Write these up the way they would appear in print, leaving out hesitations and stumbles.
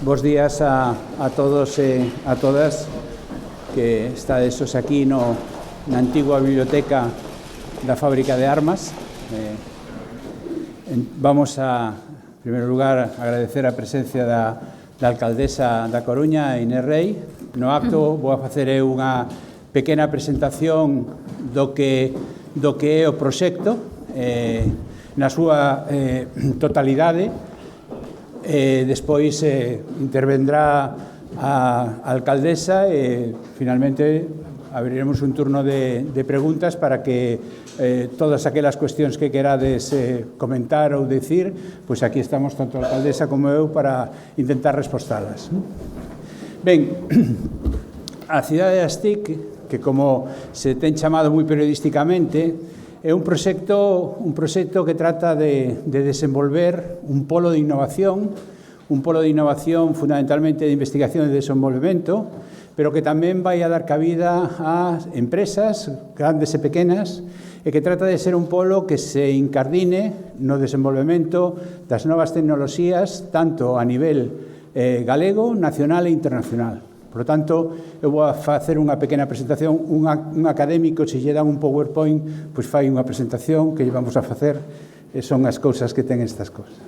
Bos días a todos e a todas que estades aquí na antigua biblioteca da Fábrica de Armas. Vamos a, en primeiro lugar, agradecer a presencia da alcaldesa da Coruña, Inés Rei. No acto vou a facer unha pequena presentación do que é o proxecto na súa totalidade. Despois intervendrá a alcaldesa e finalmente abriremos un turno de preguntas para que todas aquelas cuestións que querades comentar ou dicir, pois aquí estamos tanto a alcaldesa como eu para intentar respostalas. Ben, a cidade de Astí, que como se ten chamado moi periodísticamente, é un proxecto que trata de desenvolver un polo de innovación fundamentalmente de investigación e desenvolvemento, pero que tamén vai a dar cabida a empresas grandes e pequenas, e que trata de ser un polo que se incardine no desenvolvemento das novas tecnoloxías, tanto a nivel galego, nacional e internacional. Por lo tanto, eu vou a facer unha pequena presentación. Un académico, se lle dan un PowerPoint, pois fai unha presentación que lle vamos a facer, e son as cousas que ten estas cousas.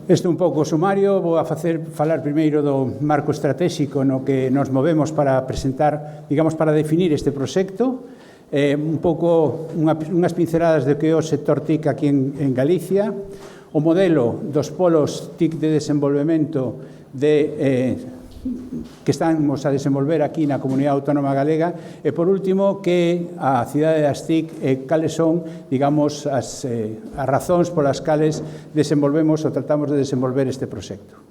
Este é un pouco o sumario. Vou a falar primeiro do marco estratégico no que nos movemos para presentar, digamos, para definir este proxecto, un pouco unhas pinceladas de que é o sector TIC aquí en Galicia, o modelo dos polos TIC de desenvolvemento que estamos a desenvolver aquí na Comunidade Autónoma Galega e, por último, que a cidade de Astí cales son, digamos, as razóns polas cales desenvolvemos ou tratamos de desenvolver este proxecto.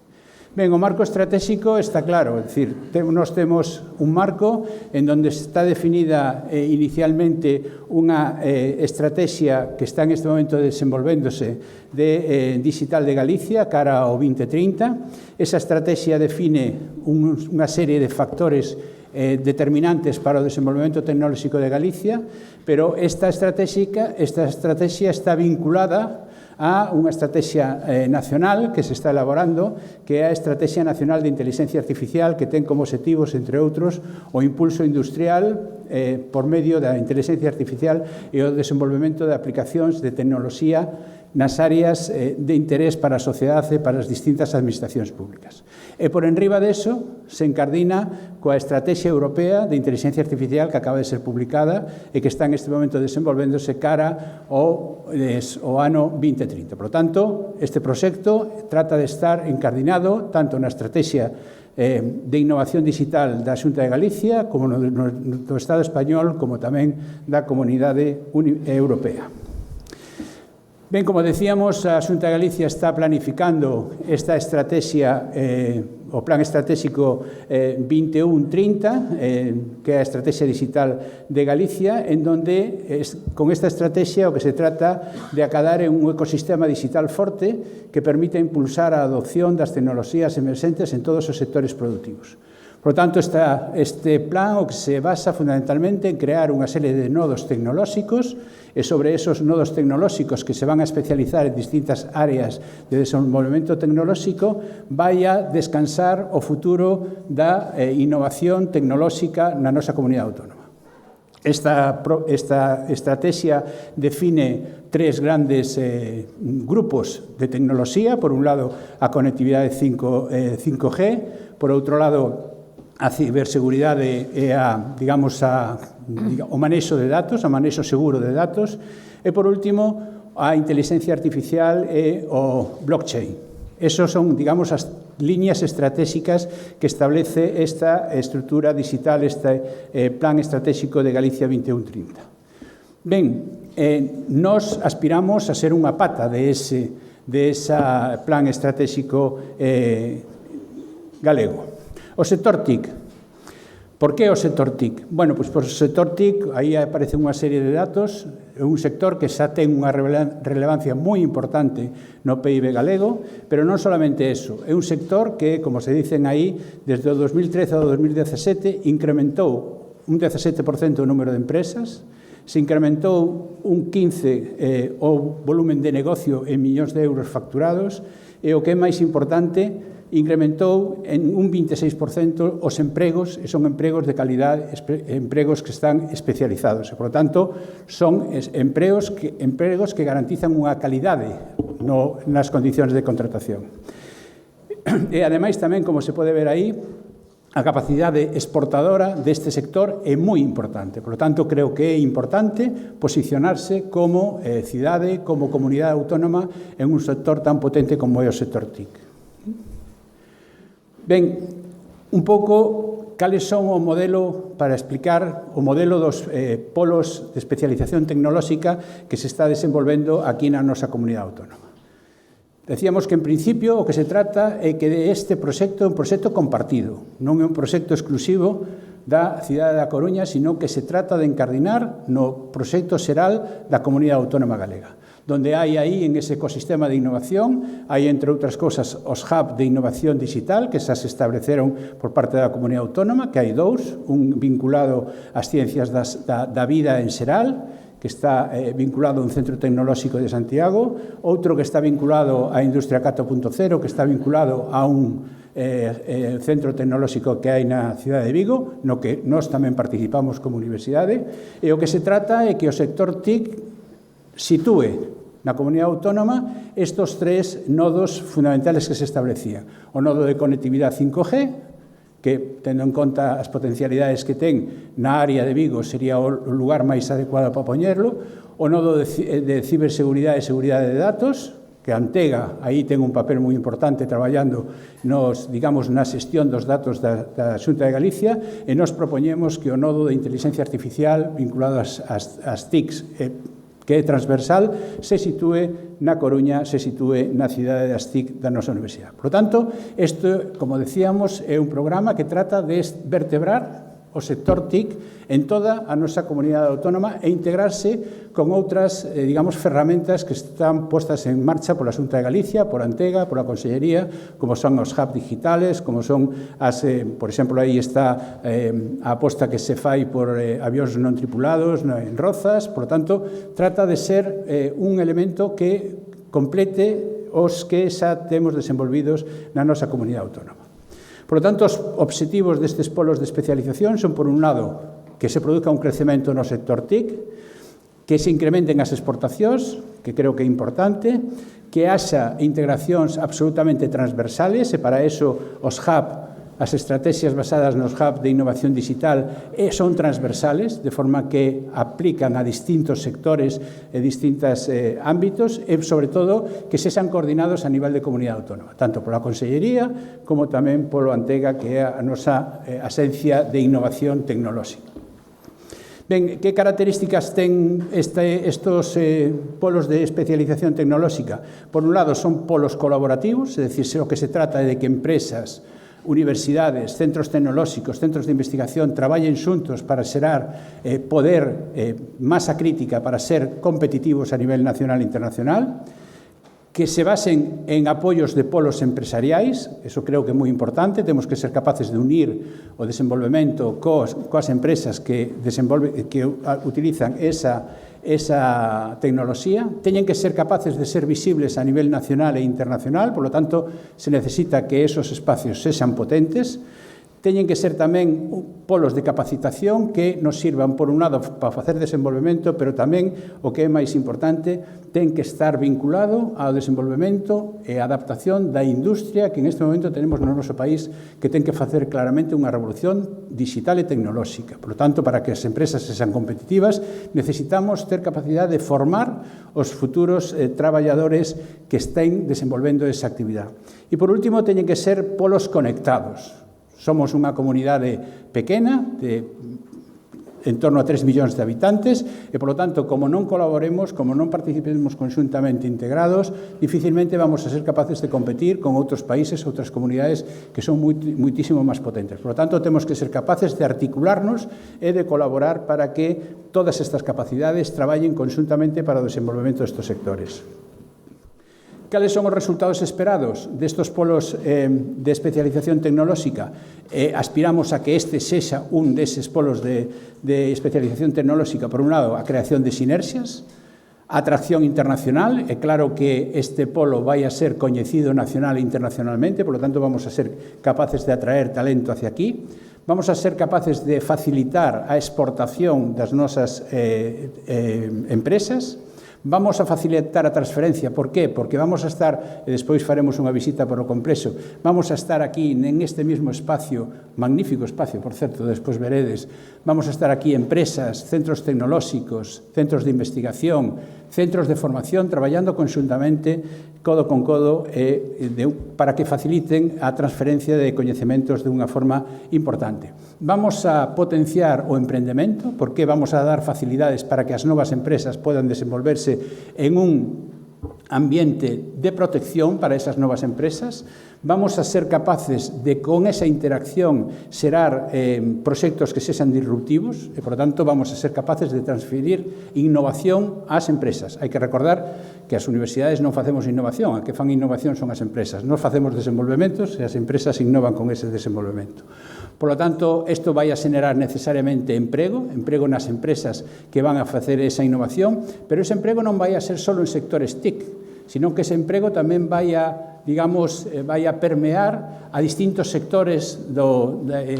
Ben, o marco estratégico está claro, é dicir, nós temos un marco en donde está definida inicialmente unha estrategia que está en este momento desenvolvéndose de Digital de Galicia cara ao 2030. Esa estrategia define unha serie de factores determinantes para o desenvolvemento tecnolóxico de Galicia, pero esta estrategia está vinculada a unha estrategia nacional que se está elaborando, que é a Estrategia Nacional de Inteligencia Artificial, que ten como obxectivos, entre outros, o impulso industrial por medio da inteligencia artificial e o desenvolvemento de aplicacións de tecnoloxía nas áreas de interés para a sociedade e para as distintas administracións públicas. E por enriba deso se encardina coa Estrategia Europea de Inteligencia Artificial que acaba de ser publicada e que está en este momento desenvolvéndose cara ao ano 2030. Por tanto, este proxecto trata de estar encardinado tanto na Estrategia de Innovación Digital da Xunta de Galicia como do Estado español, como tamén da Comunidade Europea. Ben, como decíamos, a Xunta de Galicia está planificando esta estrategia, o Plan Estratégico 21-30, que é a Estrategia Digital de Galicia, en donde con esta estrategia o que se trata de acadar un ecosistema digital forte que permita impulsar a adopción das tecnoloxías emerxentes en todos os sectores productivos. Por tanto, este plan o que se basa fundamentalmente en crear unha serie de nodos tecnolóxicos e sobre esos nodos tecnolóxicos que se van a especializar en distintas áreas de desenvolvemento tecnolóxico vai a descansar o futuro da innovación tecnolóxica na nosa comunidade autónoma. Esta estrategia define tres grandes grupos de tecnoloxía. Por un lado, a conectividade 5G, por outro lado, a ciberseguridade e o manexo de datos, o manexo seguro de datos, e, por último, a inteligencia artificial e o blockchain. Esos son, digamos, as líneas estratégicas que establece esta estrutura digital, este Plan Estratégico de Galicia 21-30. Ben, nós aspiramos a ser unha pata de ese Plan Estratégico galego. O sector TIC. Por que o sector TIC? Bueno, pois por o sector TIC, aí aparece unha serie de datos, é un sector que xa ten unha relevancia moi importante no PIB galego, pero non solamente eso, é un sector que, como se dicen aí, desde o 2013 ao 2017 incrementou un 17% o número de empresas, se incrementou un 15% o volumen de negocio en millóns de euros facturados, e o que é máis importante, incrementou en un 26% os empregos, e son empregos de calidade, empregos que están especializados. E, por lo tanto, son empregos que garantizan unha calidade nas condicións de contratación. E, ademais, tamén, como se pode ver aí, a capacidade exportadora deste sector é moi importante. Por lo tanto, creo que é importante posicionarse como cidade, como comunidade autónoma en un sector tan potente como é o sector TIC. Ben, un pouco cales son o modelo para explicar o modelo dos polos de especialización tecnolóxica que se está desenvolvendo aquí na nosa comunidade autónoma. Decíamos que, en principio, o que se trata é que este proxecto é un proxecto compartido, non é un proxecto exclusivo da cidade da Coruña, sino que se trata de encardinar no proxecto xeral da Comunidade Autónoma Galega, donde hai aí, en ese ecosistema de innovación, hai, entre outras cosas, os hub de innovación digital, que xa se estableceron por parte da Comunidade Autónoma, que hai dous, un vinculado ás ciencias da vida en xeral, que está vinculado a un centro tecnolóxico de Santiago, outro que está vinculado á Industria 4.0, que está vinculado a un centro tecnolóxico que hai na cidade de Vigo, no que nós tamén participamos como universidade, e o que se trata é que o sector TIC sitúe na comunidade autónoma estes tres nodos fundamentales que se establecían. O nodo de conectividade 5G, que, tendo en conta as potencialidades que ten na área de Vigo, sería o lugar máis adecuado para poñerlo, o nodo de ciberseguridade e seguridade de datos, que Antega aí ten un papel moi importante traballando na xestión dos datos da Xunta de Galicia, e nós propoñemos que o nodo de inteligencia artificial vinculado ás TICs, que é transversal, se sitúe na Coruña, se sitúe na cidade das TIC da nosa universidade. Por lo tanto, isto, como decíamos, é un programa que trata de vertebrar o sector TIC en toda a nosa comunidade autónoma e integrarse con outras, ferramentas que están postas en marcha pola Xunta de Galicia, por Antega, pola Consellería, como son os hubs digitales, como son por exemplo, aí está a aposta que se fai por avións non tripulados en Rozas. Por lo tanto, trata de ser un elemento que complete os que xa temos desenvolvidos na nosa comunidade autónoma. Por lo tanto, os obxectivos destes polos de especialización son, por un lado, que se produza un crecemento no sector TIC, que se incrementen as exportacións, que creo que é importante, que haxa integracións absolutamente transversales, e para eso os hub, as estrategias basadas nos hub de innovación digital son transversales, de forma que aplican a distintos sectores e distintos ámbitos, e, sobre todo, que sexan coordinados a nivel de comunidade autónoma, tanto pola Consellería como tamén polo Antega, que é a nosa axencia de innovación tecnolóxica. Ben, que características ten estos polos de especialización tecnolóxica? Por un lado, son polos colaborativos, é dicir, o que se trata é de que empresas, universidades, centros tecnolóxicos, centros de investigación traballen xuntos para xerar poder, masa crítica para ser competitivos a nivel nacional e internacional, que se basen en apoios de polos empresariais, eso creo que é moi importante, temos que ser capaces de unir o desenvolvemento coas empresas que utilizan esa tecnoloxía, teñen que ser capaces de ser visibles a nivel nacional e internacional, por lo tanto, se necesita que esos espacios sexan potentes. Teñen que ser tamén polos de capacitación que nos sirvan, por un lado, para facer desenvolvemento, pero tamén, o que é máis importante, ten que estar vinculado ao desenvolvemento e adaptación da industria que en este momento tenemos no noso país, que ten que facer claramente unha revolución digital e tecnolóxica. Por lo tanto, para que as empresas sexan competitivas, necesitamos ter capacidade de formar os futuros traballadores que estén desenvolvendo esa actividade. E, por último, teñen que ser polos conectados. Somos unha comunidade pequena, en torno a 3 millóns de habitantes, e, por lo tanto, como non colaboremos, como non participemos conxuntamente integrados, dificilmente vamos a ser capaces de competir con outros países, outras comunidades que son muitísimo máis potentes. Por lo tanto, temos que ser capaces de articularnos e de colaborar para que todas estas capacidades traballen conxuntamente para o desenvolvemento destes sectores. Cales son os resultados esperados destes polos de especialización tecnolóxica? Aspiramos a que este sexa un deses polos de especialización tecnolóxica, por un lado, a creación de sinerxias, Atracción internacional, é claro que este polo vai a ser coñecido nacional e internacionalmente, por lo tanto vamos a ser capaces de atraer talento hacia aquí, vamos a ser capaces de facilitar a exportación das nosas empresas, vamos a facilitar a transferencia. Por qué? Porque vamos a estar, e despois faremos unha visita por o complexo, vamos a estar aquí en este mismo espacio, magnífico espacio, por certo, despois veredes, vamos a estar aquí empresas, centros tecnolóxicos, centros de investigación, centros de formación, traballando conxuntamente, codo con codo, para que faciliten a transferencia de coñecementos de unha forma importante. Vamos a potenciar o emprendemento, porque vamos a dar facilidades para que as novas empresas podan desenvolverse en un ambiente de protección para esas novas empresas. Vamos a ser capaces de, con esa interacción, xerar proxectos que sexan disruptivos e, por tanto, vamos a ser capaces de transferir innovación ás empresas. Hai que recordar que as universidades non facemos innovación, a que fan innovación son as empresas. Nós facemos desenvolvementos e as empresas innovan con ese desenvolvemento. Por lo tanto, isto vai a xenerar necesariamente emprego nas empresas que van a facer esa innovación, pero ese emprego non vai a ser só en sectores TIC, sino que ese emprego tamén vai a permear a distintos sectores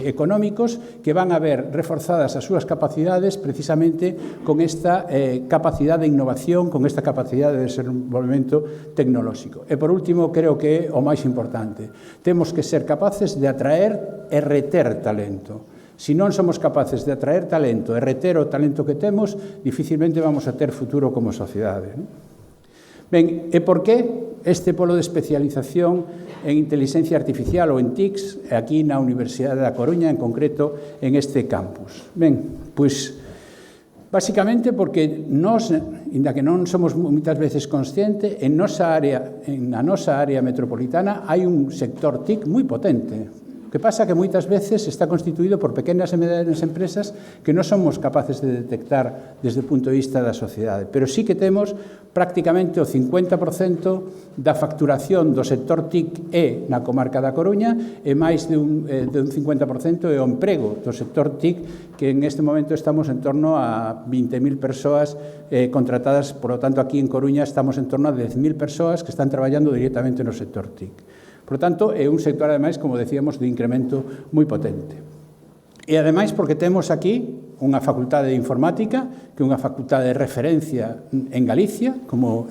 económicos que van a ver reforzadas as súas capacidades precisamente con esta capacidade de innovación, con esta capacidade de desenvolvemento tecnolóxico. E, por último, creo que é o máis importante. Temos que ser capaces de atraer e reter talento. Se non somos capaces de atraer talento e reter o talento que temos, dificilmente vamos a ter futuro como sociedade. Ben, e por que este polo de especialización en inteligencia artificial ou en TICs aquí na Universidade da Coruña, en concreto en este campus? Ben, pois, basicamente porque nós, inda que non somos moitas veces conscientes, na nosa área metropolitana hai un sector TIC moi potente. O que pasa que moitas veces está constituído por pequenas e medianas empresas que non somos capaces de detectar desde o punto de vista da sociedade, pero sí que temos prácticamente o 50% da facturación do sector TIC na comarca da Coruña e máis de un 50% é o emprego do sector TIC, que en este momento estamos en torno a 20.000 persoas contratadas, por lo tanto aquí en Coruña estamos en torno a 10.000 persoas que están traballando directamente no sector TIC. Por lo tanto, é un sector, ademais, como decíamos, de incremento moi potente. E, ademais, porque temos aquí unha facultade de informática, que é unha facultade de referencia en Galicia, como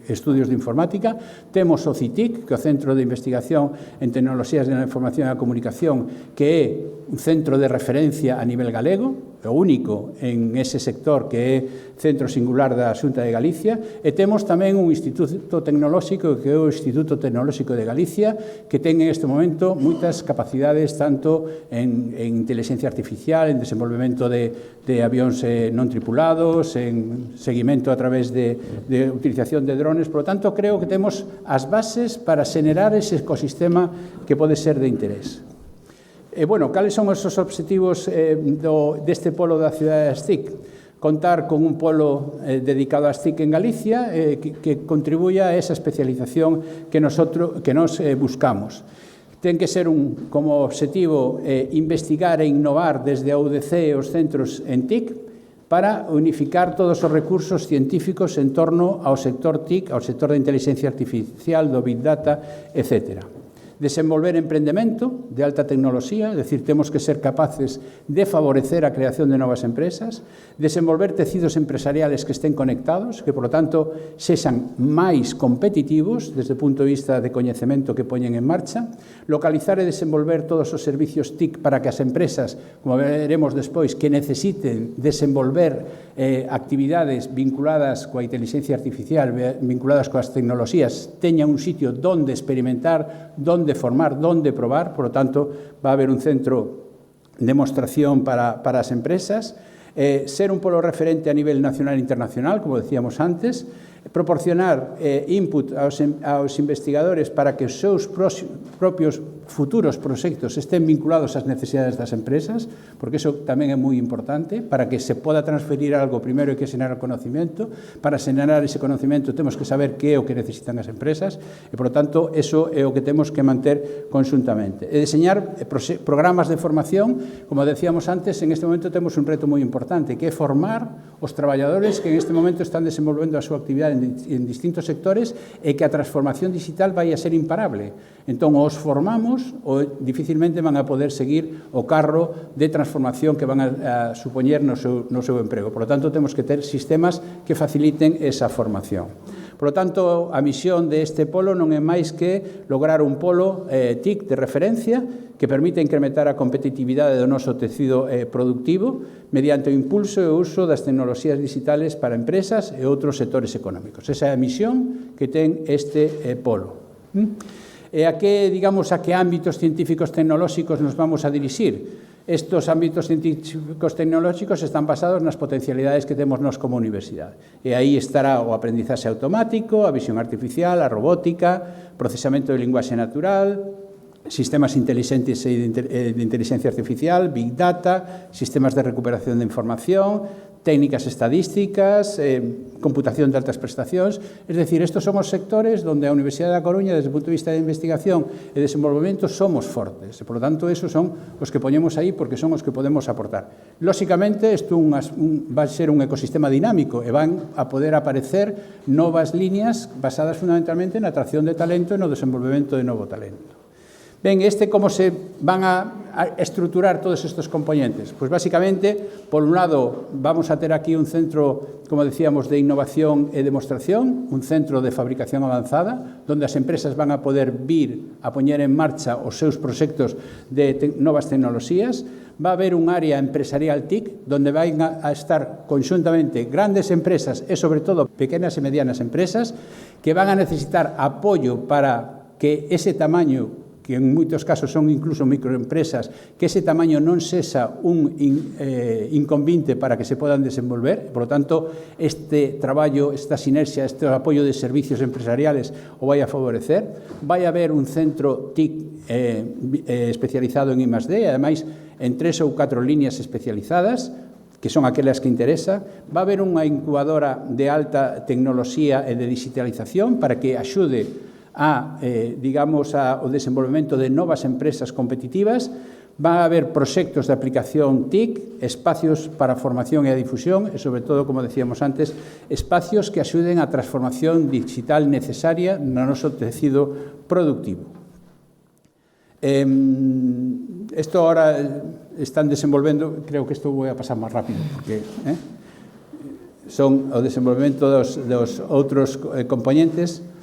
estudios de informática. Temos o CITIC, que é o Centro de Investigación en Tecnoloxías de la Información e a Comunicación, que é un centro de referencia a nivel galego, o único en ese sector que é centro singular da Xunta de Galicia, e temos tamén un instituto tecnolóxico que é o Instituto Tecnolóxico de Galicia, que ten en este momento moitas capacidades tanto en inteligencia artificial, en desenvolvemento de avións non tripulados, en seguimento a través de utilización de drones. Por lo tanto, creo que temos as bases para xenerar ese ecosistema que pode ser de interés. Bueno, cales son os obxectivos deste polo da cidade das TIC? Contar con un polo dedicado ás TIC en Galicia que contribuya a esa especialización que nos buscamos. Ten que ser como obxectivo investigar e innovar desde a UDC e os centros en TIC para unificar todos os recursos científicos en torno ao sector TIC, ao sector da inteligencia artificial, do Big Data, etc. Desenvolver emprendemento de alta tecnoloxía, é dicir, temos que ser capaces de favorecer a creación de novas empresas, desenvolver tecidos empresariales que estén conectados, que, por lo tanto, sexan máis competitivos desde o punto de vista de coñecemento que poñen en marcha, localizar e desenvolver todos os servicios TIC para que as empresas, como veremos despois, que necesiten desenvolver actividades vinculadas coa inteligencia artificial, vinculadas coas tecnoloxías, teñan un sitio donde experimentar, donde formar, donde probar. Por lo tanto, va a haber un centro de demostración para as empresas, ser un polo referente a nivel nacional e internacional, como decíamos antes, proporcionar input aos investigadores para que os seus propios futuros proxectos estén vinculados ás necesidades das empresas, porque iso tamén é moi importante, para que se poda transferir algo, primeiro hai que xenerar conocimiento, para xenerar ese conocimiento temos que saber que é o que necesitan as empresas, e, por lo tanto, eso é o que temos que manter conxuntamente. E deseñar programas de formación, como decíamos antes, en este momento temos un reto moi importante, que é formar os traballadores que en este momento están desenvolvendo a súa actividade en distintos sectores e que a transformación digital vai a ser imparable. Entón, os formamos ou dificilmente van a poder seguir o carro de transformación que van a supoñer no seu emprego. Por lo tanto, temos que ter sistemas que faciliten esa formación. Por lo tanto, a misión deste polo non é máis que lograr un polo TIC de referencia que permite incrementar a competitividade do noso tecido productivo mediante o impulso e o uso das tecnoloxías digitales para empresas e outros sectores económicos. Esa é a misión que ten este polo. E a que ámbitos científicos tecnolóxicos nos vamos a dirixir? Estos ámbitos científicos tecnolóxicos están basados nas potencialidades que temos nós como universidade. E aí estará o aprendizaxe automático, a visión artificial, a robótica, procesamento de linguaxe natural, sistemas inteligentes e de inteligencia artificial, big data, sistemas de recuperación de información, técnicas estadísticas, computación de altas prestacións. Es decir, estos son os sectores onde a Universidade da Coruña, desde o punto de vista de investigación e desenvolvemento, somos fortes. E, por lo tanto, esos son os que poñemos aí porque son os que podemos aportar. Lóxicamente, isto vai ser un ecosistema dinámico e van a poder aparecer novas líneas basadas fundamentalmente na atracción de talento e no desenvolvemento de novo talento. Ben, como se van a estruturar todos estes componentes? Pois, basicamente, por un lado, vamos a ter aquí un centro, como decíamos, de innovación e demostración, un centro de fabricación avanzada, onde as empresas van a poder vir a poñer en marcha os seus proxectos de novas tecnoloxías. Va a haber un área empresarial TIC, onde van a estar conxuntamente grandes empresas e, sobre todo, pequenas e medianas empresas, que van a necesitar apoio para que ese tamaño, que en moitos casos son incluso microempresas, que ese tamaño non sexa un inconvinte para que se podan desenvolver. Por lo tanto, este traballo, esta sinerxia, este apoio de servicios empresariales o vai a favorecer. Vai a haber un centro TIC especializado en I+D, ademais, en 3 ou 4 líneas especializadas, que son aquelas que interesa. Va a haber unha incubadora de alta tecnoloxía e de digitalización para que axude ao desenvolvemento de novas empresas competitivas. Va a haber proxectos de aplicación TIC, espacios para a formación e a difusión e, sobre todo, como decíamos antes, espacios que axuden á transformación digital necesaria no noso tecido productivo. Isto ahora están desenvolvendo, creo que isto vou a pasar máis rápido, porque son o desenvolvemento dos outros componentes.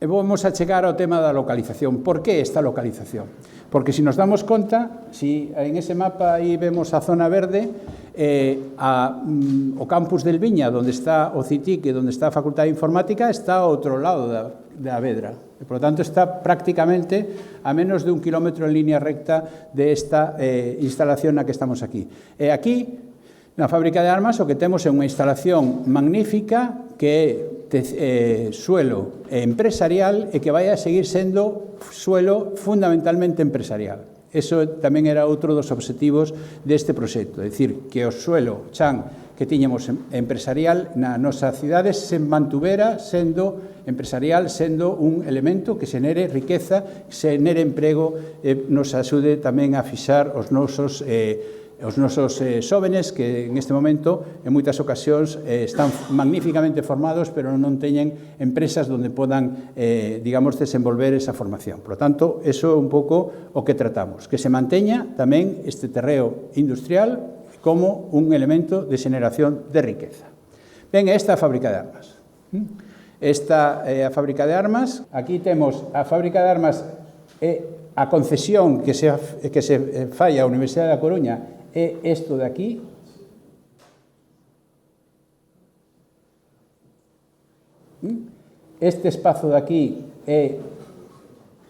E vamos a chegar ao tema da localización. Por que esta localización? Porque, se nos damos conta, si en ese mapa aí vemos a zona verde, o campus del Viña, onde está o CITIC e onde está a Facultade de Informática, está ao outro lado da Vedra. E, por lo tanto, está prácticamente a menos de 1 kilómetro en línea recta desta instalación na que estamos aquí. E aquí, na fábrica de armas, o que temos é unha instalación magnífica que é suelo empresarial e que vai a seguir sendo suelo fundamentalmente empresarial. Eso tamén era outro dos obxectivos deste proxecto, é dicir, que o suelo chan que tiñamos empresarial na nosa cidade se mantuvera sendo empresarial, sendo un elemento que xenere riqueza, xenere emprego e nos axude tamén a fixar os nosos xóvenes que en este momento en moitas ocasións están magníficamente formados pero non teñen empresas onde podan, desenvolver esa formación. Por lo tanto, eso é un pouco o que tratamos, que se manteña tamén este terreo industrial como un elemento de xeneración de riqueza. Ben, esta é a fábrica de armas. Esta é a fábrica de armas. Aquí temos a fábrica de armas e a concesión que se fai á Universidade da Coruña é isto de aquí. Este espazo de aquí é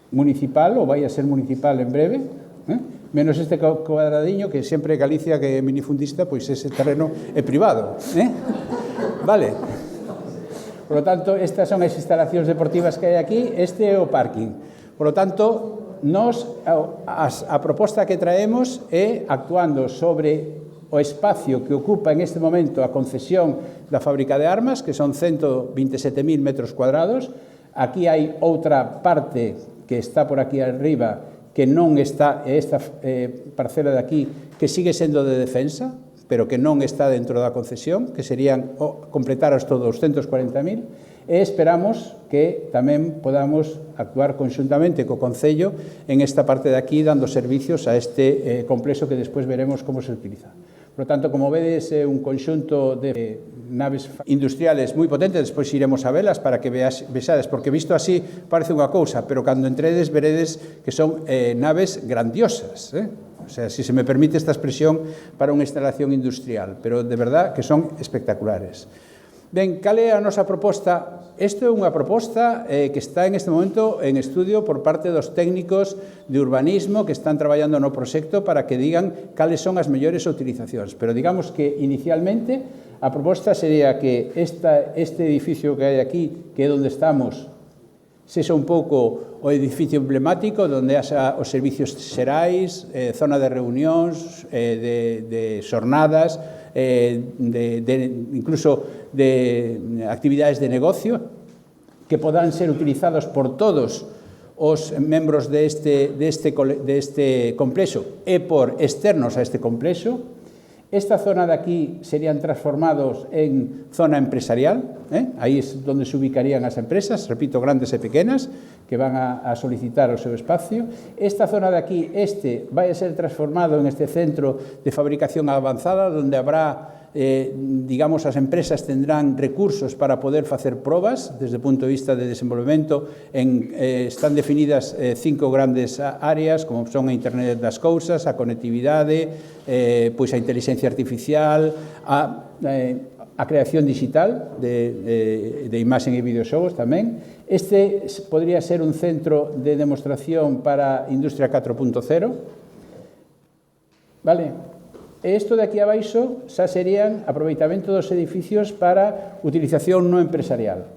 municipal, ou vai a ser municipal en breve, menos este cuadradiño, que sempre Galicia, que é minifundista, pois ese terreno é privado. Vale. Por lo tanto, estas son as instalacións deportivas que hai aquí, este é o parking. Por lo tanto, Nos, a proposta que traemos é actuando sobre o espacio que ocupa en este momento a concesión da fábrica de armas, que son 127.000 metros cuadrados. Aquí hai outra parte que está por aquí arriba que non está, esta parcela de aquí, que sigue sendo de defensa, pero que non está dentro da concesión, que serían completar os todos 240.000, e esperamos que tamén podamos actuar conxuntamente co Concello en esta parte de aquí, dando servicios a este complexo que despois veremos como se utiliza. Por lo tanto, como vedes, é un conxunto de naves industriales moi potentes, despois iremos a velas para que vexades, porque visto así parece unha cousa, pero cando entredes veredes que son naves grandiosas, O sea, si se me permite esta expresión para unha instalación industrial, pero de verdad que son espectaculares. Ben, cal é a nosa proposta? Isto é unha proposta que está en este momento en estudio por parte dos técnicos de urbanismo que están traballando no proxecto para que digan cales son as mellores utilizacións. Pero digamos que inicialmente a proposta sería que este edificio que hai aquí, que é onde estamos, sexa un pouco o edificio emblemático onde haxa os servicios xerais, zona de reunións, de xornadas, incluso de actividades de negocio que podan ser utilizados por todos os membros deste complexo e por externos a este complexo. Esta zona de aquí serían transformados en zona empresarial, aí é onde se ubicarían as empresas, repito, grandes e pequenas, que van a solicitar o seu espacio. Esta zona de aquí, vai a ser transformado en este centro de fabricación avanzada, onde habrá, digamos, as empresas tendrán recursos para poder facer probas desde o punto de vista de desenvolvemento. Están definidas 5 grandes áreas, como son a Internet das Cousas, a conectividade, pois a inteligencia artificial, a creación digital de imaxen e videoxogos tamén. Este podría ser un centro de demostración para a Industria 4.0. Vale? E isto de aquí abaixo xa serían aproveitamento dos edificios para utilización non empresarial.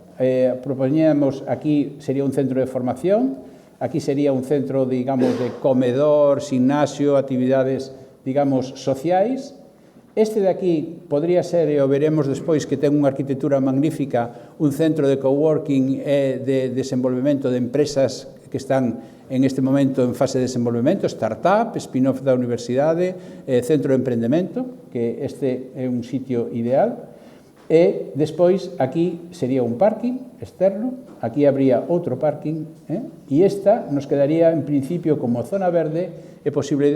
Propoñemos aquí sería un centro de formación, aquí sería un centro, digamos, de comedor, gimnasio, actividades, digamos, sociais. Este de aquí podría ser, e o veremos despois, que ten unha arquitectura magnífica, un centro de coworking e de desenvolvemento de empresas que están en este momento en fase de desenvolvemento, startup, spin-off da universidade, centro de emprendemento, que este é un sitio ideal. E despois aquí sería un parking externo, aquí habría outro parking, e esta nos quedaría en principio como zona verde e posible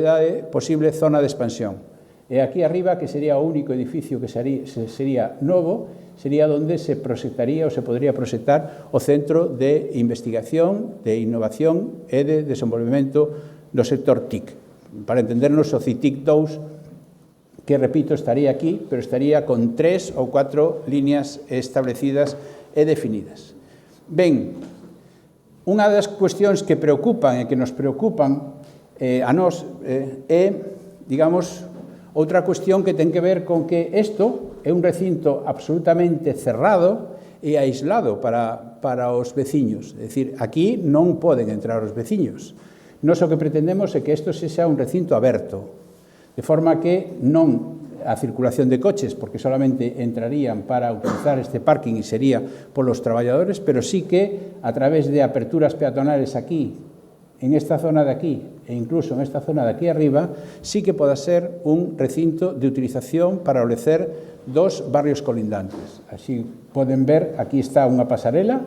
zona de expansión. E aquí arriba, que sería o único edificio que sería novo, sería onde se proxectaría ou se podría proxectar o Centro de Investigación, de Innovación e de Desenvolvemento do sector TIC. Para entendernos, o CITIC 2, que, repito, estaría aquí, pero estaría con 3 ou 4 líneas establecidas e definidas. Ben, unha das cuestións que preocupan e que nos preocupan a nós é, digamos, outra cuestión que ten que ver con que isto é un recinto absolutamente cerrado e aislado para os veciños. É dicir, aquí non poden entrar os veciños. Nós o que pretendemos é que isto sexa un recinto aberto, de forma que non a circulación de coches, porque solamente entrarían para utilizar este parking e sería polos traballadores, pero sí que a través de aperturas peatonales aquí, en esta zona de aquí e incluso en esta zona de aquí arriba, sí que poda ser un recinto de utilización para o lecer dos barrios colindantes. Así poden ver, aquí está unha pasarela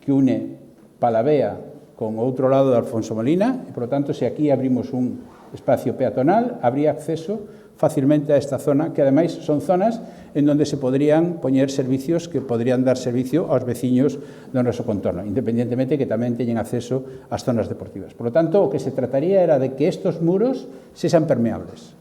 que une Palavea con o outro lado de Alfonso Molina, e, por lo tanto, se aquí abrimos un espacio peatonal, habría acceso facilmente a esta zona, que ademais son zonas en donde se podrían poñer servicios que podrían dar servicio aos veciños do noso contorno, independientemente que tamén teñen acceso ás zonas deportivas. Por lo tanto, o que se trataría era de que estos muros sexan permeables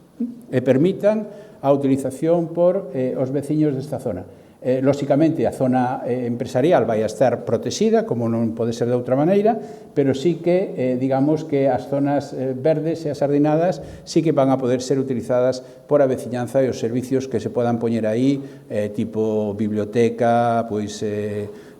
e permitan a utilización por os veciños desta zona. Lóxicamente, a zona empresarial vai a estar protexida, como non pode ser de outra maneira, pero sí que, digamos, que as zonas verdes e as ardinadas sí que van a poder ser utilizadas por a veciñanza e os servicios que se podan poñer aí, tipo biblioteca, pois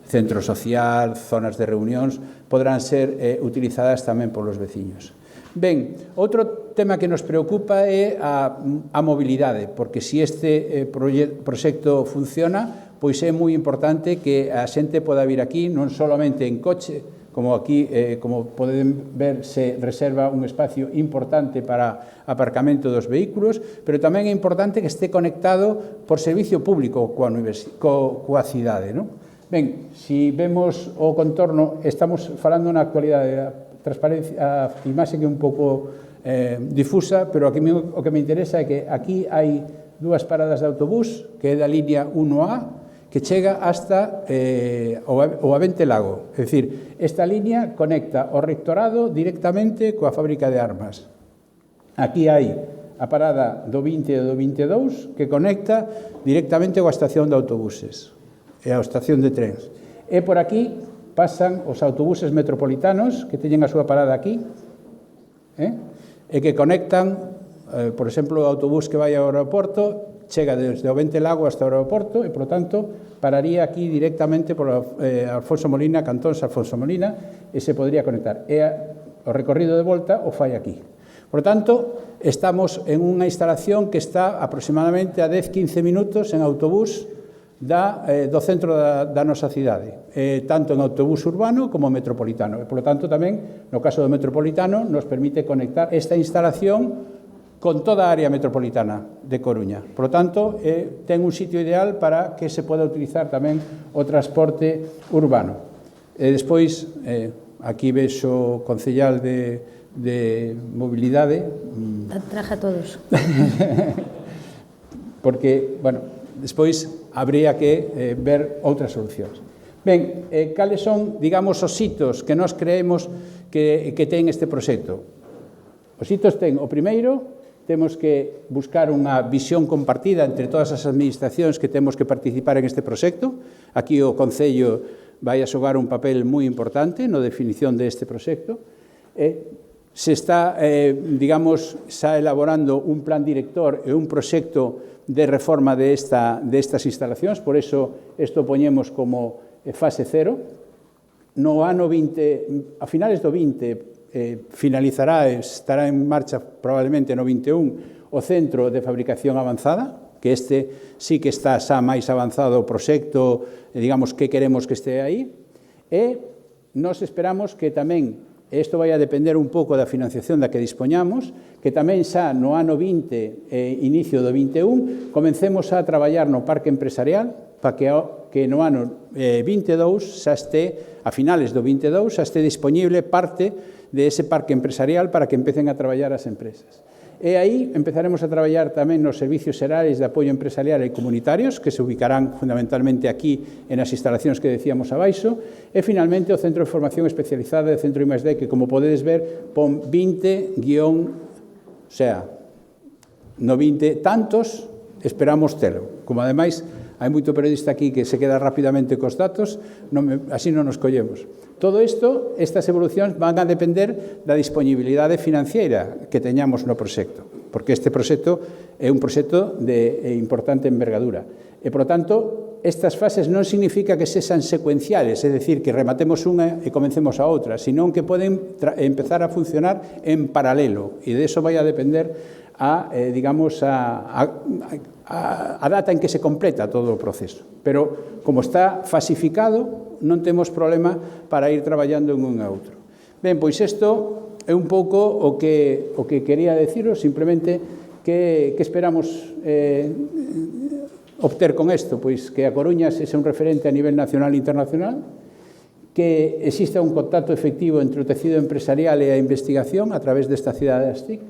centro social, zonas de reunións, poderán ser utilizadas tamén polos veciños. Ben, outro tema que nos preocupa é a mobilidade, porque se este proxecto funciona, pois é moi importante que a xente poda vir aquí non solamente en coche, como aquí, como poden ver, se reserva un espacio importante para aparcamento dos vehículos, pero tamén é importante que este conectado por servicio público coa cidade, non? Ben, se vemos o contorno, estamos falando na actualidade, a transparencia, a imaxe que é un pouco difusa, pero o que me interesa é que aquí hai dúas paradas de autobús, que é da línea 1A, que chega hasta o Avente Lago. É dicir, esta línea conecta o rectorado directamente coa fábrica de armas. Aquí hai a parada do 20 e do 22 que conecta directamente coa estación de autobuses e a estación de trens. E por aquí pasan os autobuses metropolitanos que teñen a súa parada aquí e que conectan, por exemplo, o autobús que vai ao aeroporto chega desde o Avente Lago hasta o aeroporto e, por tanto, pararía aquí directamente por Alfonso Molina, Cantóns Alfonso Molina, e se podría conectar. E o recorrido de volta o fai aquí. Por tanto, estamos en unha instalación que está aproximadamente a 10-15 minutos en autobús do centro da nosa cidade, tanto en autobús urbano como metropolitano. E, por tanto, tamén, no caso do metropolitano, nos permite conectar esta instalación con toda a área metropolitana de Coruña. Por lo tanto, ten un sitio ideal para que se poda utilizar tamén o transporte urbano. Despois, aquí vexo o concellal de mobilidade. Traje a todos. Porque, bueno, despois habría que ver outras solucións. Ben, cales son, digamos, os hitos que nós creemos que ten este proxecto? Os hitos ten, o primeiro, temos que buscar unha visión compartida entre todas as administracións que temos que participar en este proxecto. Aquí o Concello vai a xogar un papel moi importante na definición deste proxecto. Se está, digamos, xa elaborando un plan director e un proxecto de reforma destas instalacións, por eso isto poñemos como fase cero. No ano 20, a finales do 20, finalizará, estará en marcha probablemente no 21 o Centro de Fabricación Avanzada, que este sí que está xa máis avanzado o proxecto, digamos, que queremos que este aí, e nós esperamos que tamén, isto vai a depender un pouco da financiación da que dispoñamos, que tamén xa no ano 20 e inicio do 21 comencemos a traballar no parque empresarial para que no ano 22 xa este, a finales do 22, xa este disponible parte de ese parque empresarial para que empecen a traballar as empresas. E aí empezaremos a traballar tamén nos servicios xerais de apoio empresarial e comunitarios, que se ubicarán fundamentalmente aquí en as instalacións que decíamos abaixo, e finalmente o Centro de Formación Especializada de Centro I+D, que, como podedes ver, pon 20 o sea, no 20 tantos esperamos telo. Como, ademais, hai moito periodista aquí que se queda rapidamente cos datos, así non nos collemos. Todo isto, estas evolucións van a depender da disponibilidade financiera que teñamos no proxecto, porque este proxecto é un proxecto de importante envergadura. E, por tanto, estas fases non significa que sexan secuenciales, é dicir, que rematemos unha e comencemos a outra, senón que poden empezar a funcionar en paralelo, e de eso vai a depender digamos, a data en que se completa todo o proceso. Pero, como está fasificado, non temos problema para ir traballando en un e outro. Ben, pois isto é un pouco o que quería deciros, simplemente que esperamos obter con isto, pois que a Coruña sexa un referente a nivel nacional e internacional, que exista un contacto efectivo entre o tecido empresarial e a investigación a través desta cidade de Astic,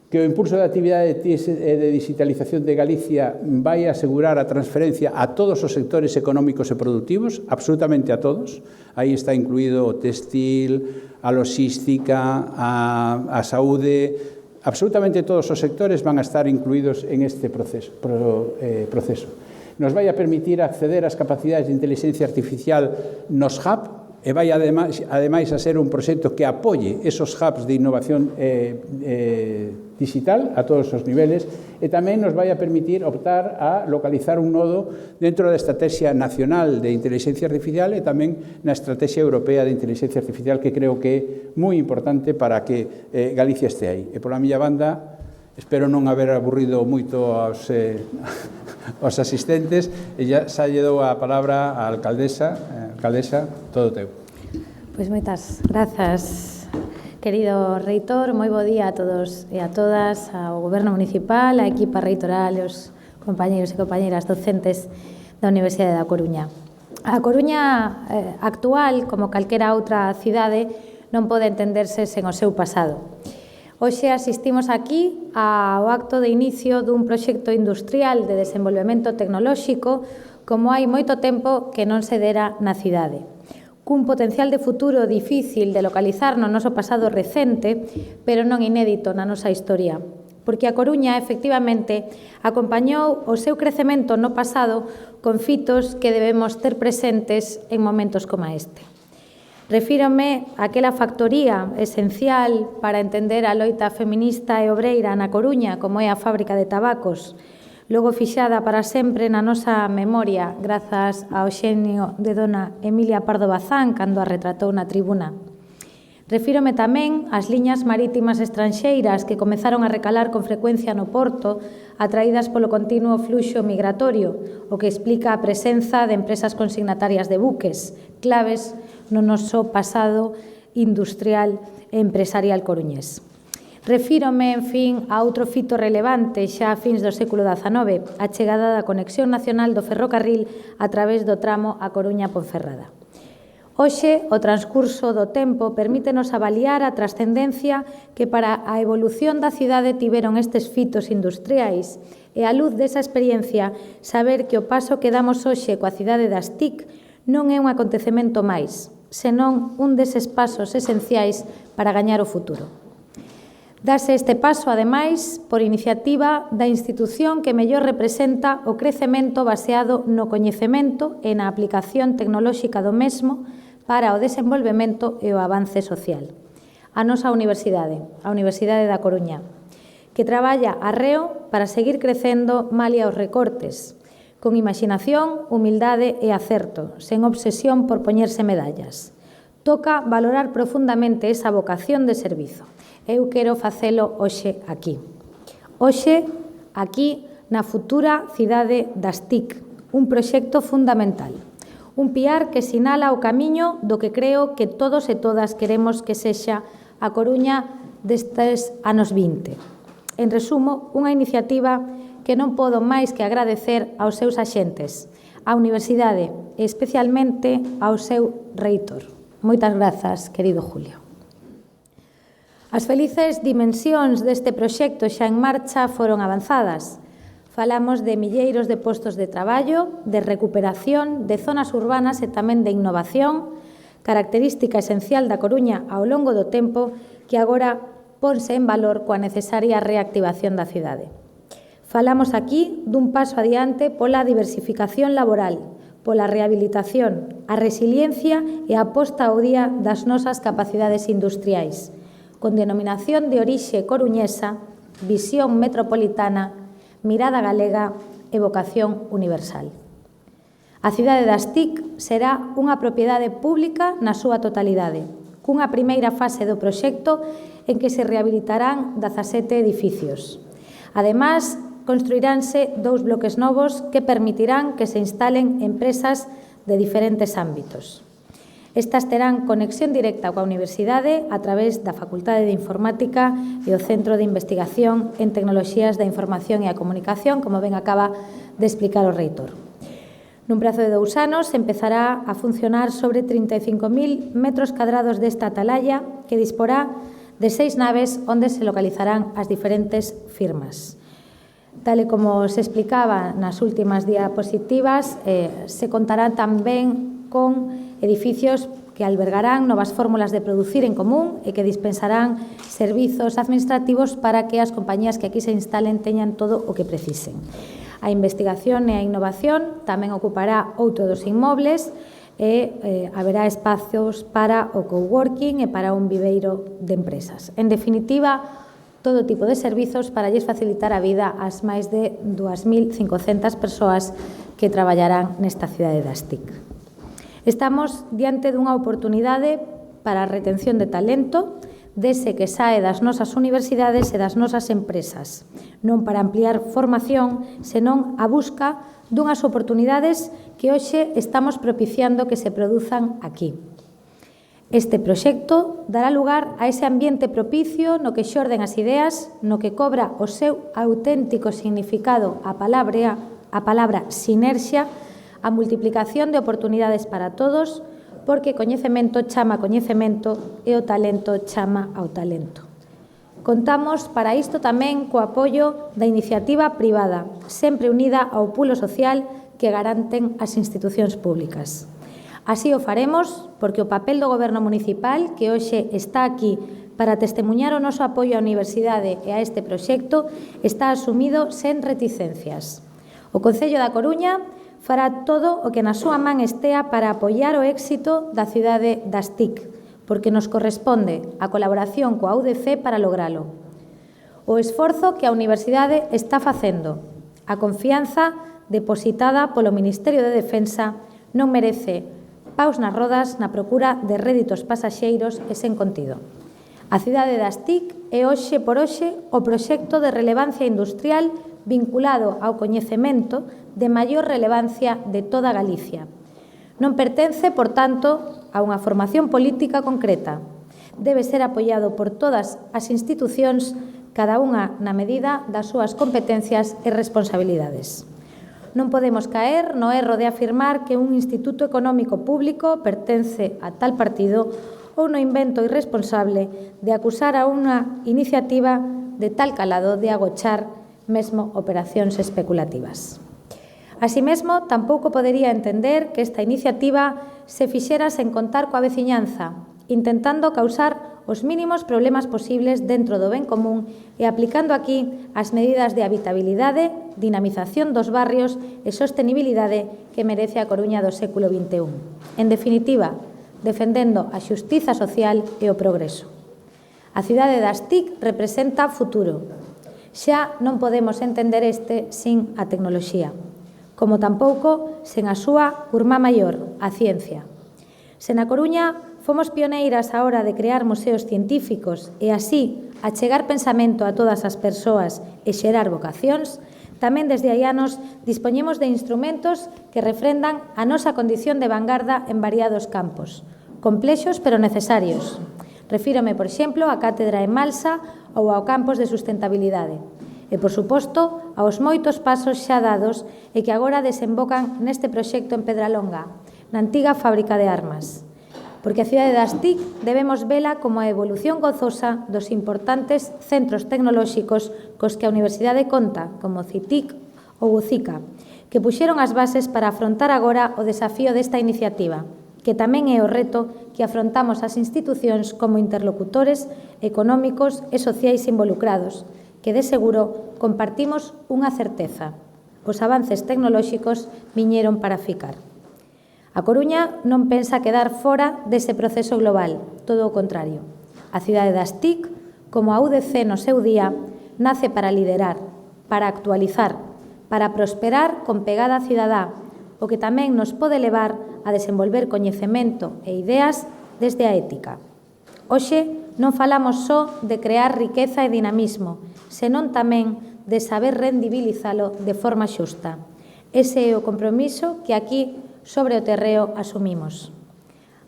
que o impulso da actividade de digitalización de Galicia vai a asegurar a transferencia a todos os sectores económicos e productivos, absolutamente a todos. Aí está incluído o textil, a logística, a saúde, absolutamente todos os sectores van a estar incluídos en este proceso. Nos vai a permitir acceder ás capacidades de inteligencia artificial nos hub, e vai ademais a ser un proxecto que apoie esos hubs de innovación digital a todos os niveles e tamén nos vai a permitir optar a localizar un nodo dentro da Estrategia Nacional de Inteligencia Artificial e tamén na Estrategia Europea de Inteligencia Artificial, que creo que é moi importante para que Galicia este aí. E pola miña banda, espero non haber aburrido moito aos asistentes e xa lle dou a palabra á alcaldesa. Alcaldesa, todo teu. Pois moitas grazas, querido reitor. Moi bo día a todos e a todas, ao Goberno Municipal, á equipa reitoral e aos compañeros e compañeras docentes da Universidade da Coruña. A Coruña actual, como calquera outra cidade, non pode entenderse sen o seu pasado. Hoxe asistimos aquí ao acto de inicio dun proxecto industrial de desenvolvemento tecnolóxico como hai moito tempo que non se dera na cidade, cun potencial de futuro difícil de localizar no noso pasado recente, pero non inédito na nosa historia, porque a Coruña, efectivamente, acompañou o seu crecemento no pasado con fitos que debemos ter presentes en momentos como este. Refírome a aquela factoría esencial para entender a loita feminista e obreira na Coruña, como é a fábrica de tabacos, logo fixada para sempre na nosa memoria grazas ao xenio de dona Emilia Pardo Bazán cando a retratou na tribuna. Refírome tamén ás liñas marítimas estranxeiras que comezaron a recalar con frecuencia no porto atraídas polo continuo fluxo migratorio, o que explica a presenza de empresas consignatarias de buques, claves no noso pasado industrial e empresarial coruñés. Refírome, en fin, a outro fito relevante xa a fins do século XIX, a chegada da conexión nacional do ferrocarril a través do tramo A Coruña-Ponferrada. Hoxe, o transcurso do tempo permítenos avaliar a trascendencia que para a evolución da cidade tiveron estes fitos industriais e, á luz desa experiencia, saber que o paso que damos hoxe coa cidade das TIC non é un acontecemento máis, senón un deses pasos esenciais para gañar o futuro. Dase este paso, ademais, por iniciativa da institución que mellor representa o crecemento baseado no coñecemento e na aplicación tecnolóxica do mesmo para o desenvolvemento e o avance social. A nosa universidade, a Universidade da Coruña, que traballa arreo para seguir crecendo malia os recortes, con imaginación, humildade e acerto, sen obsesión por poñerse medallas. Toca valorar profundamente esa vocación de servizo. Eu quero facelo hoxe aquí. Hoxe, aquí, na futura cidade das TIC, un proxecto fundamental. Un piar que sinala o camiño do que creo que todos e todas queremos que sexa a Coruña destes anos 20. En resumo, unha iniciativa que non podo máis que agradecer aos seus axentes, á Universidade e especialmente ao seu reitor. Moitas grazas, querido Julio. As felices dimensións deste proxecto xa en marcha foron avanzadas. Falamos de milleiros de postos de traballo, de recuperación, de zonas urbanas e tamén de innovación, característica esencial da Coruña ao longo do tempo que agora ponse en valor coa necesaria reactivación da cidade. Falamos aquí dun paso adiante pola diversificación laboral, pola rehabilitación, a resiliencia e a aposta ao día das nosas capacidades industriais, con denominación de orixe coruñesa, visión metropolitana, mirada galega e vocación universal. A cidade das TIC será unha propiedade pública na súa totalidade, cunha primeira fase do proxecto en que se rehabilitarán 17 edificios. Ademais, construiránse 2 bloques novos que permitirán que se instalen empresas de diferentes ámbitos. Estas terán conexión directa coa Universidade a través da Facultade de Informática e o Centro de Investigación en Tecnoloxías da Información e a Comunicación, como ben acaba de explicar o reitor. Nun prazo de 2 anos empezará a funcionar sobre 35.000 metros cadrados desta atalaya que disporá de 6 naves onde se localizarán as diferentes firmas. Tal e como se explicaba nas últimas diapositivas, se contará tamén con edificios que albergarán novas fórmulas de producir en común e que dispensarán servizos administrativos para que as compañías que aquí se instalen teñan todo o que precisen. A investigación e a innovación tamén ocupará outro dos inmobles e haberá espacios para o coworking e para un viveiro de empresas. En definitiva, todo tipo de servizos para lles facilitar a vida ás máis de 2.500 persoas que traballarán nesta cidade das TIC. Estamos diante dunha oportunidade para a retención de talento dese que sae das nosas universidades e das nosas empresas, non para ampliar formación, senón a busca dunhas oportunidades que hoxe estamos propiciando que se produzan aquí. Este proxecto dará lugar a ese ambiente propicio no que xorden as ideas, no que cobra o seu auténtico significado a palabra sinerxia, a multiplicación de oportunidades para todos, porque coñecemento chama coñecemento e o talento chama ao talento. Contamos para isto tamén co apoio da iniciativa privada, sempre unida ao pulo social que garanten as institucións públicas. Así o faremos porque o papel do Goberno municipal, que hoxe está aquí para testemuñar o noso apoio á universidade e a este proxecto, está asumido sen reticencias. O Concello da Coruña fará todo o que na súa man estea para apoiar o éxito da cidade das TIC, porque nos corresponde a colaboración coa UDC para logralo. O esforzo que a universidade está facendo, a confianza depositada polo Ministerio de Defensa non merece paus nas rodas na procura de réditos pasaxeiros e sen contido. A cidade das TIC é hoxe por hoxe o proxecto de relevancia industrial vinculado ao coñecemento de maior relevancia de toda Galicia. Non pertence, por tanto, a unha formación política concreta. Debe ser apoiado por todas as institucións, cada unha na medida das súas competencias e responsabilidades. Non podemos caer no erro de afirmar que un instituto económico público pertence a tal partido ou no invento irresponsable de acusar a unha iniciativa de tal calado de agochar mesmo operacións especulativas. Así mesmo, tampouco podería entender que esta iniciativa se fixera sen contar coa veciñanza, intentando causar os mínimos problemas posibles dentro do ben común e aplicando aquí as medidas de habitabilidade, dinamización dos barrios e sostenibilidade que merece a Coruña do século XXI. En definitiva, defendendo a xustiza social e o progreso. A cidade das TIC representa futuro. Xa non podemos entender este sin a tecnoloxía, como tampouco sen a súa curmá maior, a ciencia. Se na Coruña fomos pioneiras á hora de crear museos científicos e así achegar pensamento a todas as persoas e xerar vocacións, tamén desde hai anos dispoñemos de instrumentos que refrendan a nosa condición de vanguarda en variados campos, complexos pero necesarios. Refírome, por exemplo, á cátedra en Malsa ou ao campos de sustentabilidade. E, por suposto, aos moitos pasos xa dados e que agora desembocan neste proxecto en Pedralonga, na antiga fábrica de armas. Porque a cidade das TIC debemos vela como a evolución gozosa dos importantes centros tecnolóxicos cos que a Universidade conta, como CITIC ou UCICA, que puxeron as bases para afrontar agora o desafío desta iniciativa, que tamén é o reto que afrontamos as institucións como interlocutores económicos e sociais involucrados, que de seguro compartimos unha certeza: os avances tecnolóxicos viñeron para ficar. A Coruña non pensa quedar fora dese proceso global, todo o contrario. A cidade das TIC, como a UDC no seu día, nace para liderar, para actualizar, para prosperar con pegada cidadá, o que tamén nos pode levar a desenvolver coñecemento e ideas desde a ética. Hoxe non falamos só de crear riqueza e dinamismo, senón tamén de saber rendibilizalo de forma xusta. Ese é o compromiso que aquí, sobre o terreo, asumimos.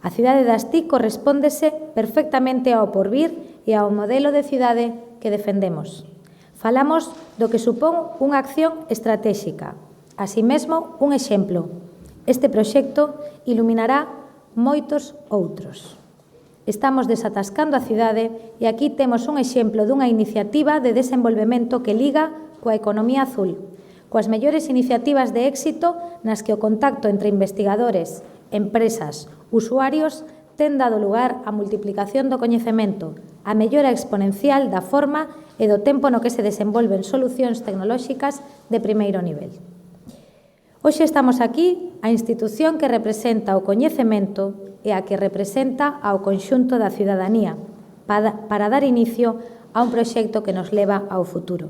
A cidade das TIC correspóndese perfectamente ao porvir e ao modelo de cidade que defendemos. Falamos do que supón unha acción estratéxica, así mesmo un exemplo. Este proxecto iluminará moitos outros. Estamos desatascando a cidade e aquí temos un exemplo dunha iniciativa de desenvolvemento que liga coa economía azul, coas mellores iniciativas de éxito nas que o contacto entre investigadores, empresas, usuarios ten dado lugar á multiplicación do coñecemento, a mellora exponencial da forma e do tempo no que se desenvolven solucións tecnolóxicas de primeiro nivel. Hoxe estamos aquí a institución que representa o coñecemento e a que representa ao conxunto da cidadanía para dar inicio a un proxecto que nos leva ao futuro.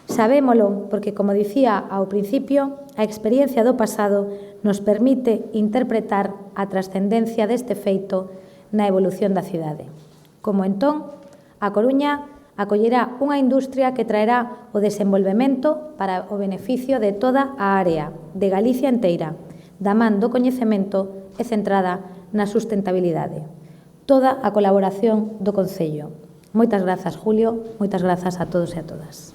Sabémolo porque, como dicía ao principio, a experiencia do pasado nos permite interpretar a trascendencia deste feito na evolución da cidade. Como entón, A Coruña acollerá unha industria que traerá o desenvolvemento para o beneficio de toda a área, de Galicia enteira, da man do coñecemento e centrada na sustentabilidade. Toda a colaboración do Concello. Moitas grazas, Julio, moitas grazas a todos e a todas.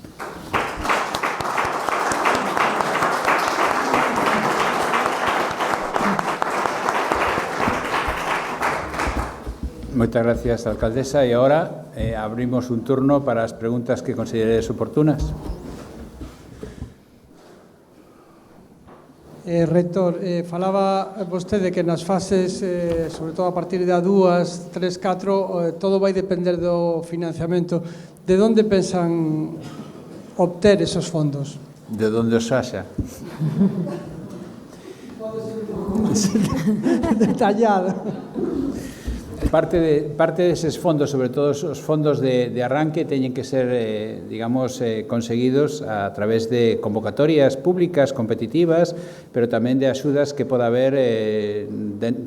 Moitas gracias, alcaldesa. E agora abrimos un turno para as preguntas que consideredes oportunas. Rector, falaba vostede que nas fases, sobre todo a partir da 2, 3, 4, todo vai depender do financiamento. De onde pensan obter esos fondos? De onde os haxa. Detallado. Parte deses fondos, sobre todo os fondos de arranque, teñen que ser, conseguidos a través de convocatorias públicas, competitivas, pero tamén de axudas que poda haber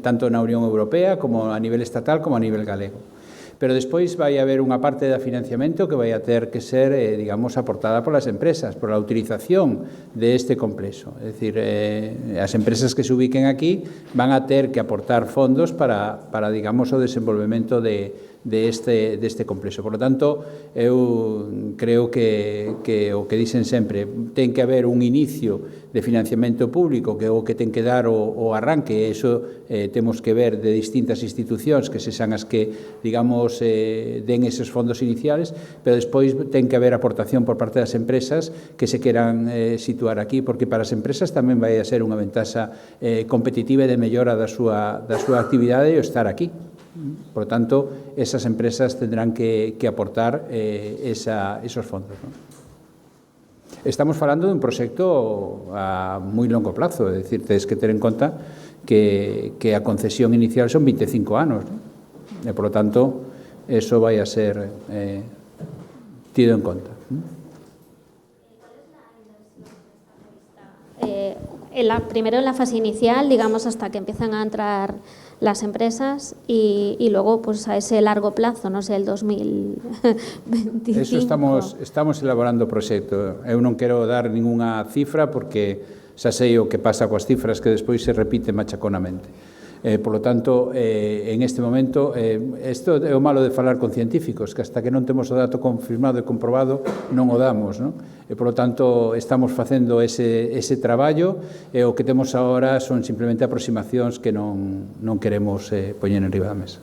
tanto na Unión Europea como a nivel estatal como a nivel galego. Pero despois vai haber unha parte de financiamento que vai a ter que ser, aportada polas empresas, por a utilización deste complexo. É dicir, as empresas que se ubiquen aquí van a ter que aportar fondos para o desenvolvemento deste complexo. Por lo tanto, eu creo que o que dicen sempre, ten que haber un inicio de financiamento público, que é o que ten que dar o arranque, e iso temos que ver de distintas institucións que sexan as que, den eses fondos iniciales, pero despois ten que haber aportación por parte das empresas que se queran situar aquí, porque para as empresas tamén vai a ser unha ventaxa competitiva e de mellora da súa actividade e o estar aquí. Por lo tanto, esas empresas tendrán que aportar esos fondos, ¿no? Estamos falando dun proxecto a moi longo plazo, é dicir, tens que ter en conta que a concesión inicial son 25 anos, ¿no? E, por lo tanto, eso vai a ser tido en conta. Primero en la fase inicial, digamos, hasta que empiezan a entrar las empresas y luego pues a ese largo plazo, no sé, el 2025. Eso estamos elaborando o proxecto. Eu non quero dar ningunha cifra porque xa sei o que pasa coas cifras que despois se repite machaconamente. Por lo tanto, en este momento, isto é o malo de falar con científicos, que hasta que non temos o dato confirmado e comprobado non o damos, non? E, por lo tanto, estamos facendo ese traballo e o que temos agora son simplemente aproximacións que non queremos poñer en riba da mesa.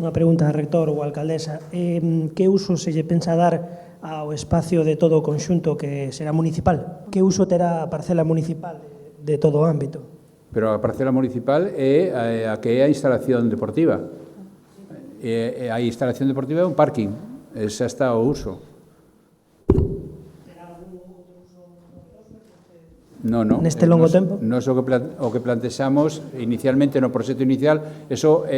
Unha pregunta, rector ou alcaldesa. Que uso se lle pensa dar ao espacio de todo o conxunto que será municipal? Que uso terá a parcela municipal de todo o ámbito? Pero a parcela municipal é a que é a instalación deportiva. E a instalación deportiva é un parking, xa está o uso. Non. Neste longo tempo? Nos o que plantexamos inicialmente no proxecto inicial, eso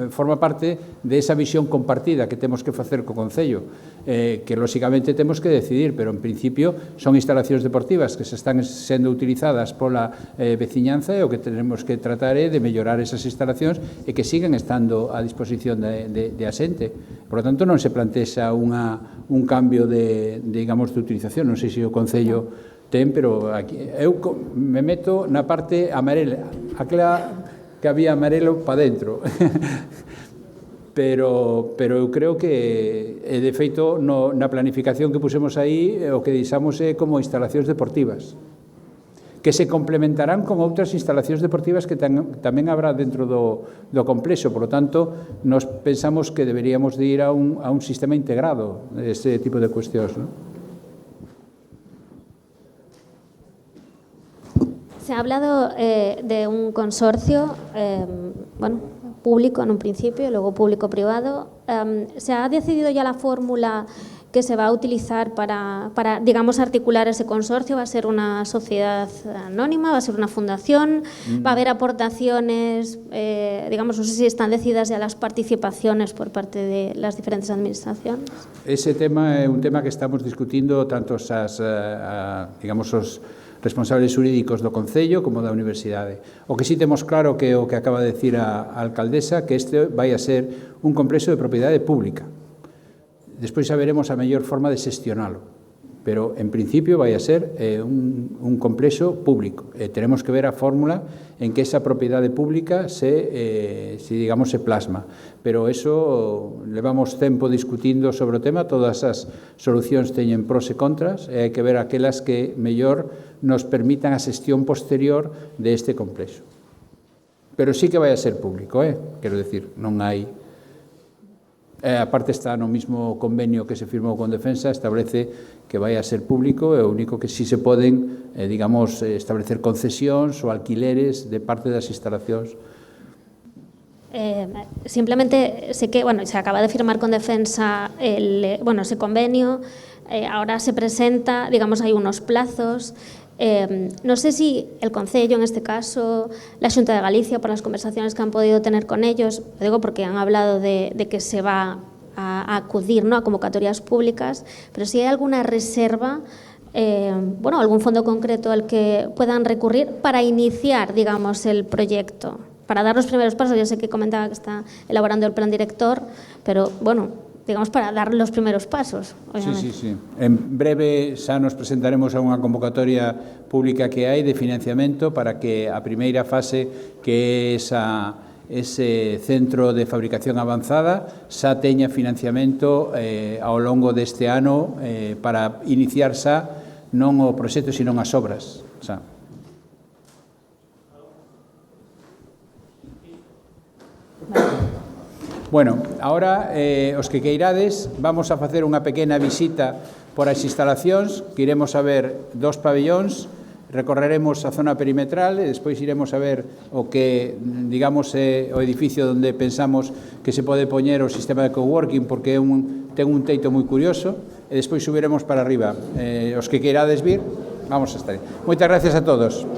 forma parte de esa visión compartida que temos que facer co Concello, que lóxicamente temos que decidir, pero en principio son instalacións deportivas que se están sendo utilizadas pola veciñanza e o que tenemos que tratar é de mellorar esas instalacións e que sigan estando a disposición de a xente. Por lo tanto, non se plantexa un cambio de utilización. Non sei se o Concello pero aquí, eu me meto na parte amarela, aquela que había amarelo para dentro. pero eu creo que, de feito, na planificación que pusemos aí, o que deixamos é como instalacións deportivas, que se complementarán con outras instalacións deportivas que tamén habrá dentro do complexo. Por lo tanto, nos pensamos que deberíamos de ir a un sistema integrado deste tipo de cuestións, ¿no? Se ha hablado de un consorcio, público en un principio y luego público-privado. ¿Se ha decidido ya la fórmula que se va a utilizar para, digamos, articular ese consorcio? ¿Va a ser una sociedad anónima? ¿Va a ser una fundación? ¿Va a haber aportaciones? Digamos, no sé si están decididas ya las participaciones por parte de las diferentes administraciones. Ese tema é un tema que estamos discutindo tanto digamos, os responsables xurídicos do Concello como da Universidade. O que sí temos claro que o que acaba de decir a alcaldesa, que este vai a ser un complexo de propiedade pública. Despois xa veremos a mellor forma de xestionalo, pero en principio vai a ser un complexo público. Teremos que ver a fórmula en que esa propiedade pública digamos, se plasma. Pero eso, levamos tempo discutindo sobre o tema, todas as solucións teñen pros e contras, e hai que ver aquelas que mellor nos permitan a xestión posterior deste complexo. Pero sí que vai a ser público, quero decir, non hai... A parte está no mismo convenio que se firmou con Defensa, establece que vai a ser público, e o único que sí se poden, digamos, establecer concesións ou alquileres de parte das instalacións. Simplemente sé que se acaba de firmar con Defensa ese convenio, ahora se presenta, digamos, hay unos plazos. No sé si el Concello, en este caso, la Xunta de Galicia, por las conversaciones que han podido tener con ellos, lo digo porque han hablado de que se va a acudir, ¿no?, a convocatorias públicas, pero si hay alguna reserva, algún fondo concreto al que puedan recurrir para iniciar, digamos, el proyecto, para dar los primeros pasos. Yo sé que comentaba que está elaborando el plan director, pero digamos, para dar los primeros pasos. Obviamente. Sí. En breve xa nos presentaremos a unha convocatoria pública que hai de financiamento para que a primeira fase, que é ese centro de fabricación avanzada, xa teña financiamento ao longo deste ano para iniciar xa non o proxecto, sino as obras. Bueno, ahora, os que queirades, vamos a facer unha pequena visita por as instalacións, que iremos a ver 2 pabellóns, recorreremos a zona perimetral e despois iremos a ver o que, digamos, é o edificio onde pensamos que se pode poñer o sistema de coworking, porque ten un teito moi curioso, e despois subiremos para arriba. Os que queirades vir, vamos a estar aí. Moitas gracias a todos.